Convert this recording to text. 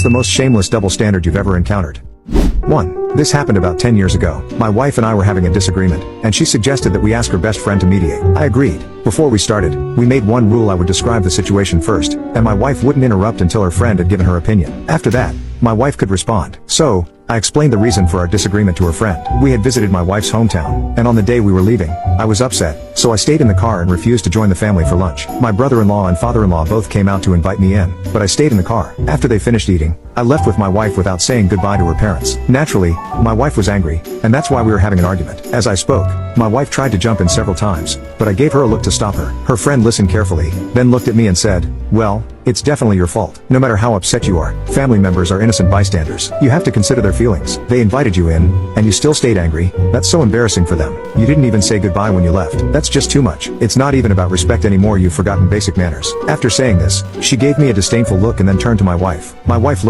the most shameless double standard you've ever encountered? 1. This happened about 10 years ago. My wife and I were having a disagreement, and she suggested that we ask her best friend to mediate. I agreed. Before we started, we made one rule: I would describe the situation first, and my wife wouldn't interrupt until her friend had given her opinion. After that, my wife could respond. So, I explained the reason for our disagreement to her friend. We had visited my wife's hometown, and on the day we were leaving, I was upset, so I stayed in the car and refused to join the family for lunch. My brother-in-law and father-in-law both came out to invite me in, but I stayed in the car. After they finished eating, I left with my wife without saying goodbye to her parents. Naturally, my wife was angry, and that's why we were having an argument. As I spoke, my wife tried to jump in several times, but I gave her a look to stop her. Her friend listened carefully, then looked at me and said, "Well, it's definitely your fault. No matter how upset you are, family members are innocent bystanders. You have to consider their feelings. They invited you in, and you still stayed angry. That's so embarrassing for them. You didn't even say goodbye when you left. That's just too much. It's not even about respect anymore. You've forgotten basic manners." After saying this, she gave me a disdainful look and then turned to my wife. My wife looked